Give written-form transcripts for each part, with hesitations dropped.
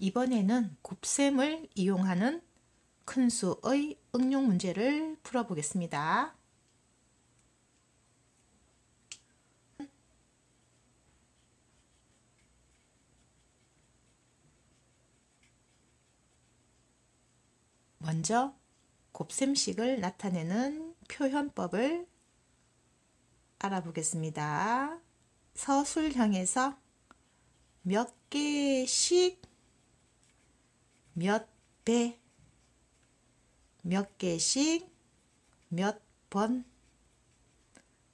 이번에는 곱셈을 이용하는 큰 수의 응용 문제를 풀어보겠습니다. 먼저 곱셈식을 나타내는 표현법을 알아보겠습니다. 서술형에서 몇 개씩, 몇 배, 몇 개씩, 몇 번,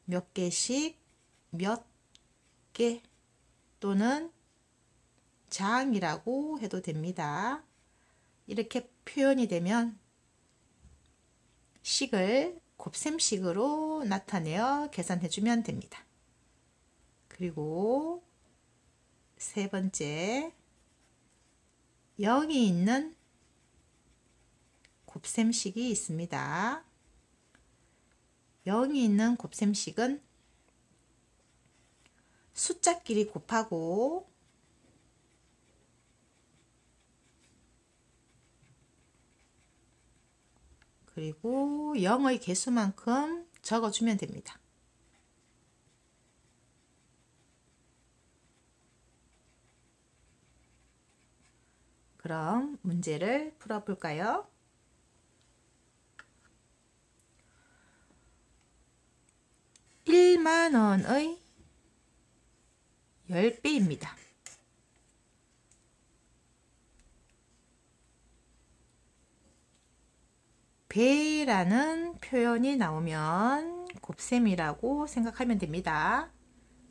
몇 개씩, 몇 개 또는 장이라고 해도 됩니다. 이렇게 표현이 되면 식을 곱셈식으로 나타내어 계산해 주면 됩니다. 그리고 세 번째, 0이 있는 곱셈식이 있습니다. 0이 있는 곱셈식은 숫자끼리 곱하고 그리고 0의 개수만큼 적어주면 됩니다. 그럼 문제를 풀어볼까요? (1만원의) 10배입니다. 배라는 표현이 나오면 곱셈이라고 생각하면 됩니다.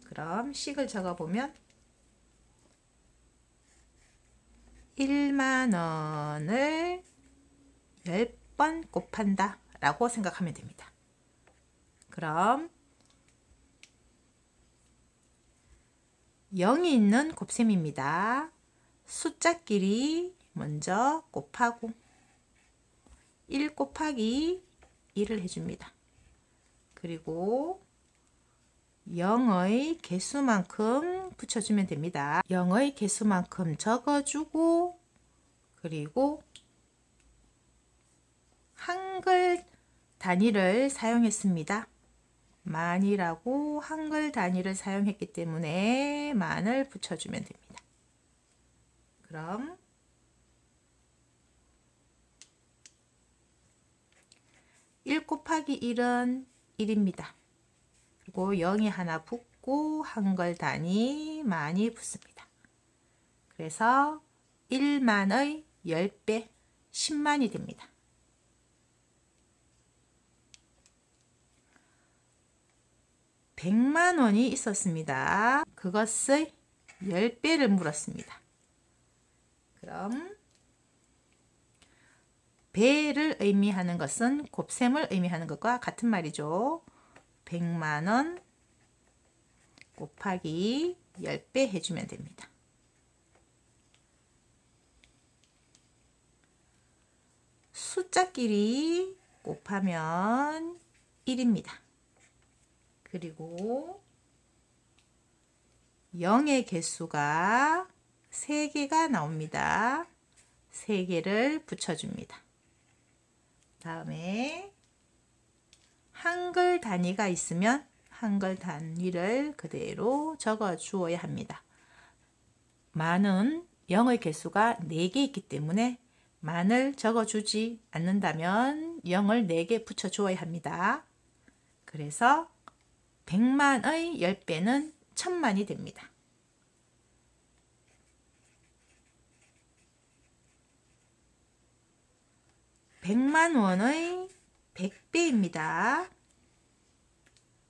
그럼 식을 적어보면 1만원을 10번 곱한다 라고 생각하면 됩니다. 그럼 0이 있는 곱셈입니다. 숫자끼리 먼저 곱하고 1 곱하기 1을 해줍니다. 그리고 0의 개수만큼 붙여주면 됩니다. 0의 개수만큼 적어주고 그리고 한글 단위를 사용했습니다. 만이라고 한글 단위를 사용했기 때문에 만을 붙여주면 됩니다. 그럼 1 곱하기 1은 1입니다. 그리고 0이 하나 붙고 한글 단위 만이 붙습니다. 그래서 1만의 10배 10만이 됩니다. 100만원이 있었습니다. 그것의 10배를 물었습니다. 그럼 배를 의미하는 것은 곱셈을 의미하는 것과 같은 말이죠. 100만원 곱하기 10배 해주면 됩니다. 숫자끼리 곱하면 1입니다. 그리고 0의 개수가 3개가 나옵니다. 3개를 붙여줍니다. 다음에 한글 단위가 있으면 한글 단위를 그대로 적어 주어야 합니다. 만은 0의 개수가 4개 있기 때문에 만을 적어주지 않는다면 0을 4개 붙여 주어야 합니다. 그래서 100만의 10배는 1000만이 됩니다. (100만원의) 100배입니다.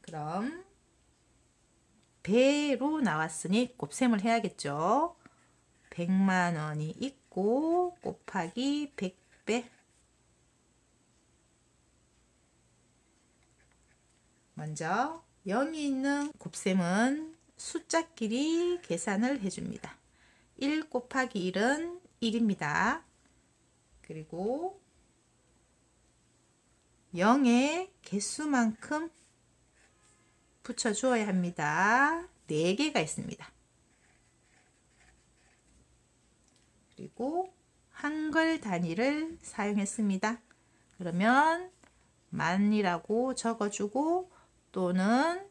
그럼 배로 나왔으니 곱셈을 해야겠죠. 100만원이 있고 곱하기 100배. 먼저 0이 있는 곱셈은 숫자끼리 계산을 해줍니다. 1 곱하기 1은 1입니다. 그리고 0의 개수만큼 붙여주어야 합니다. 4개가 있습니다. 그리고 한글 단위를 사용했습니다. 그러면 만이라고 적어주고 또는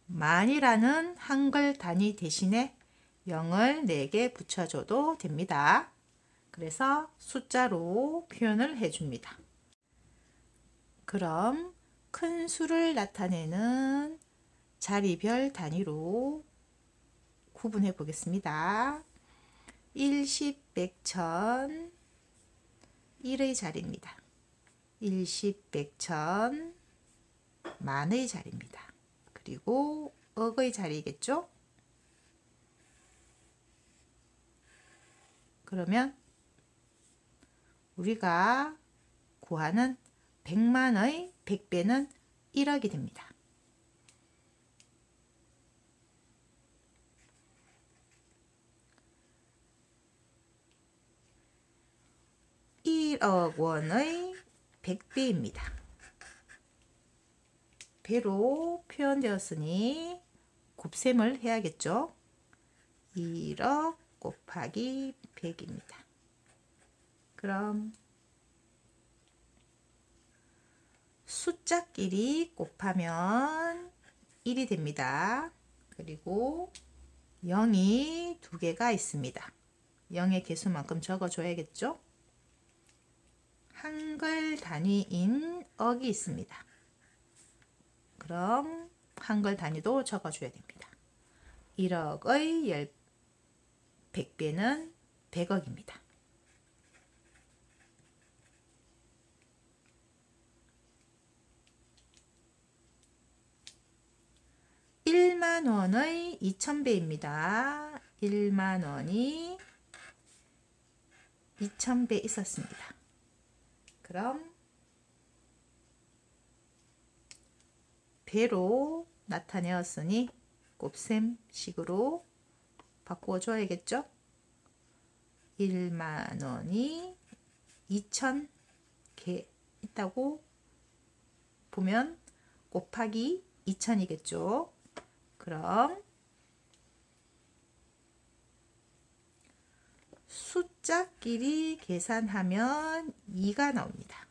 만이라는 한글 단위 대신에 0을 4개 붙여줘도 됩니다. 그래서 숫자로 표현을 해줍니다. 그럼 큰 수를 나타내는 자리별 단위로 구분해 보겠습니다. 1, 10, 100, 1000 1의 자리입니다. 1, 10, 100, 1000 만의 자리입니다. 그리고 억의 자리겠죠? 그러면 우리가 구하는 100만의 100배는 1억이 됩니다. 1억 원의 100배입니다. 배로 표현되었으니 곱셈을 해야겠죠. 1억 곱하기 100입니다. 그럼 숫자끼리 곱하면 1이 됩니다. 그리고 0이 2개가 있습니다. 0의 개수만큼 적어줘야겠죠. 한글 단위인 억이 있습니다. 그럼 한글 단위도 적어줘야 됩니다. 1억의 100배는 100억입니다. 1만원의 2000배입니다. 1만원이 2000배 있었습니다. 그럼 배로 나타내었으니 곱셈식으로 바꾸어 줘야겠죠. 1만원이 2000개 있다고 보면 곱하기 2000이겠죠. 그럼 숫자끼리 계산하면 2가 나옵니다.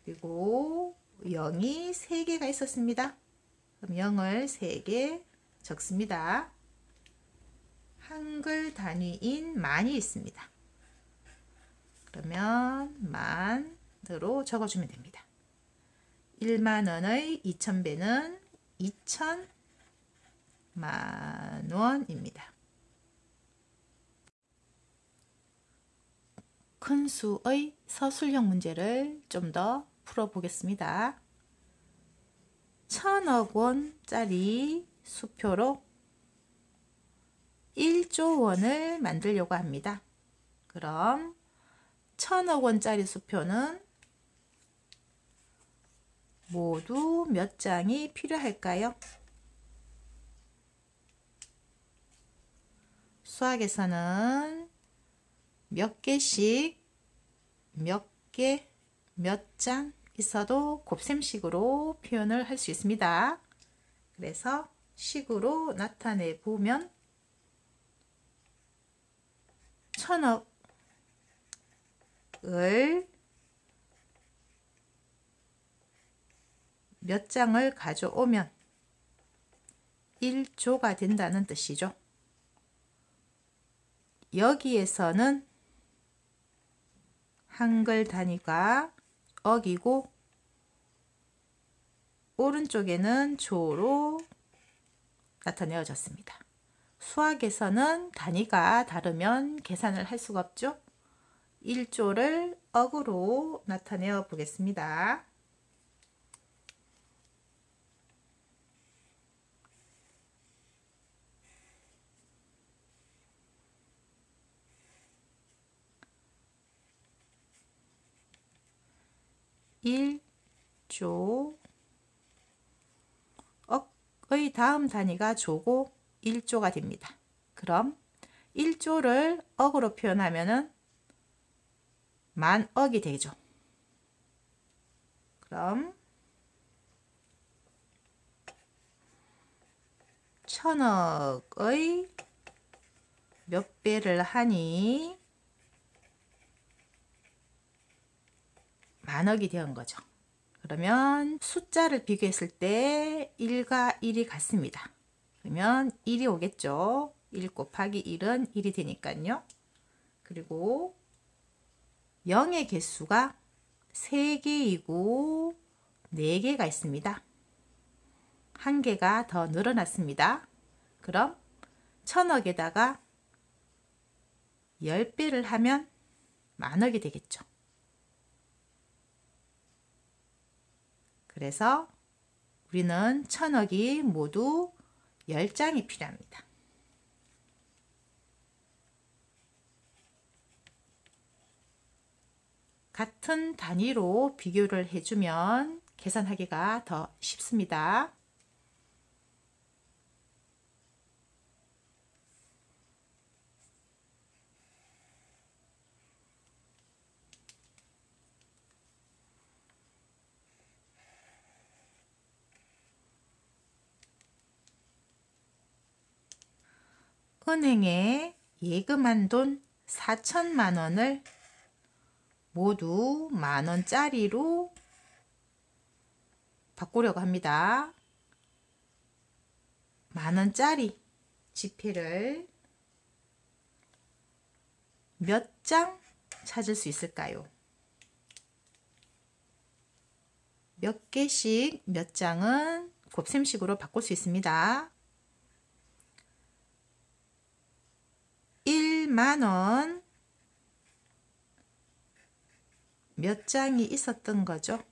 그리고 0이 3개가 있었습니다. 그럼 0을 3개 적습니다. 한글 단위인 만이 있습니다. 그러면 만으로 적어주면 됩니다. 1만원의 2000배는 2000만원입니다. 큰 수의 서술형 문제를 좀 더 풀어보겠습니다. 1000억 원짜리 수표로 1조 원을 만들려고 합니다. 그럼 1000억 원짜리 수표는 모두 몇 장이 필요할까요? 수학에서는 몇 개씩 몇 개, 몇 장 있어도 곱셈식으로 표현을 할 수 있습니다. 그래서 식으로 나타내 보면 1000억을 몇 장을 가져오면 1조가 된다는 뜻이죠. 여기에서는 한글 단위가 억이고 오른쪽에는 조로 나타내어졌습니다. 수학에서는 단위가 다르면 계산을 할 수가 없죠. 1조를 억으로 나타내어 보겠습니다. 조 억의 다음 단위가 조고 1조가 됩니다. 그럼 1조를 억으로 표현하면은 만억이 되죠. 그럼 천억의 몇 배를 하니 만억이 되는 거죠. 그러면 숫자를 비교했을 때 1과 1이 같습니다. 그러면 1이 오겠죠. 1 곱하기 1은 1이 되니까요. 그리고 0의 개수가 3개이고 4개가 있습니다. 한 개가 더 늘어났습니다. 그럼 천억에다가 10배를 하면 만억이 되겠죠. 그래서 우리는 천억이 모두 10장이 필요합니다. 같은 단위로 비교를 해주면 계산하기가 더 쉽습니다. 은행에 예금한 돈 4천만 원을 모두 만원짜리로 바꾸려고 합니다. 만원짜리 지폐를 몇 장 찾을 수 있을까요? 몇 개씩 몇 장은 곱셈식으로 바꿀 수 있습니다. 1만원 몇 장이 있었던 거죠.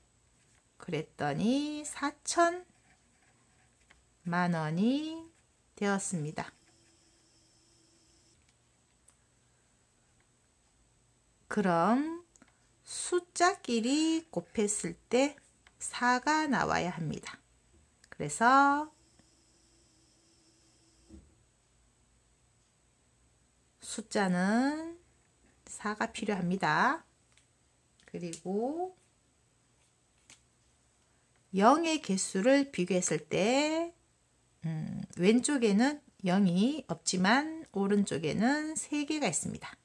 그랬더니 4천만 원이 되었습니다. 그럼 숫자끼리 곱했을 때 4가 나와야 합니다. 그래서 숫자는 4가 필요합니다. 그리고 0의 개수를 비교했을 때 왼쪽에는 0이 없지만 오른쪽에는 3개가 있습니다.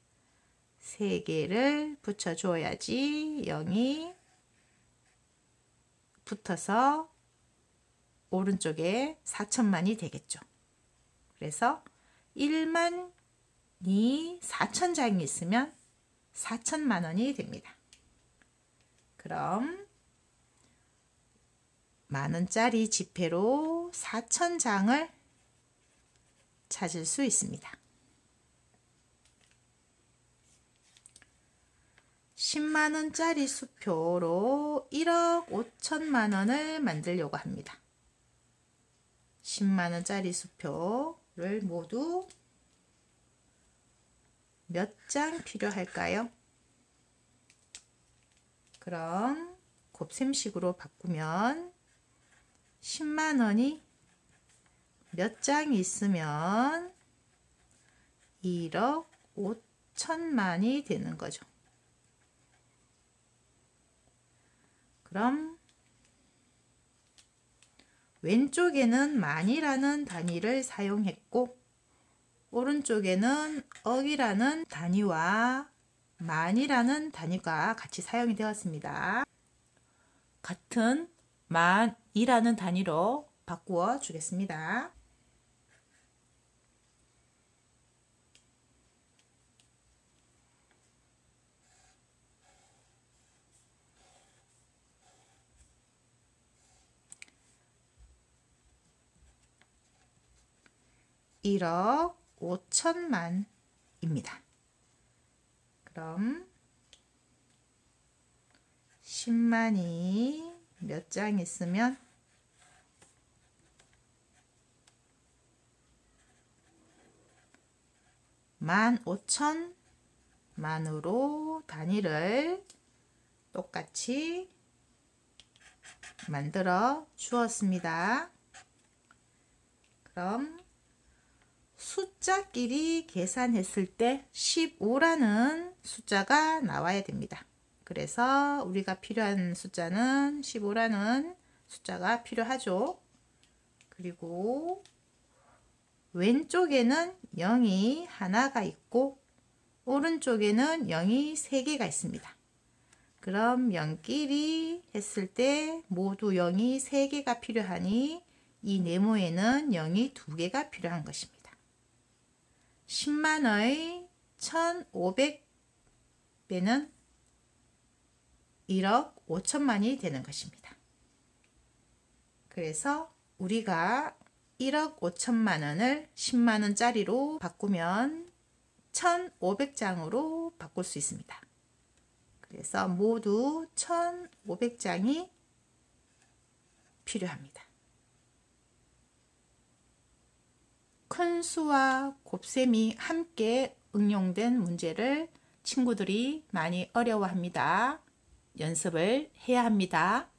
3개를 붙여줘야지 0이 붙어서 오른쪽에 4천만이 되겠죠. 그래서 1만이 4천장이 있으면 4천만 원이 됩니다. 그럼 만원짜리 지폐로 4천장을 찾을 수 있습니다. 10만원짜리 수표로 1억 5천만 원을 만들려고 합니다. 10만원짜리 수표를 모두 몇 장 필요할까요? 그럼 곱셈식으로 바꾸면 10만원이 몇 장이 있으면 1억 5천만이 되는 거죠. 그럼 왼쪽에는 만이라는 단위를 사용했고 오른쪽에는 억이라는 단위와 만이라는 단위가 같이 사용이 되었습니다. 같은 만이라는 단위로 바꾸어 주겠습니다. (1억 5천만)입니다. 그럼 10만이 몇 장 있으면 15,000만으로 단위를 똑같이 만들어 주었습니다. 그럼 숫자끼리 계산했을 때 15라는 숫자가 나와야 됩니다. 그래서 우리가 필요한 숫자는 15라는 숫자가 필요하죠. 그리고 왼쪽에는 0이 하나가 있고 오른쪽에는 0이 3개가 있습니다. 그럼 0끼리 했을 때 모두 0이 3개가 필요하니 이 네모에는 0이 2개가 필요한 것입니다. 10만의 1500배는 1억 5천만이 되는 것입니다. 그래서 우리가 1억 5천만 원을 10만 원짜리로 바꾸면 1500장으로 바꿀 수 있습니다. 그래서 모두 1500장이 필요합니다. 큰 수와 곱셈이 함께 응용된 문제를 친구들이 많이 어려워합니다. 연습을 해야 합니다.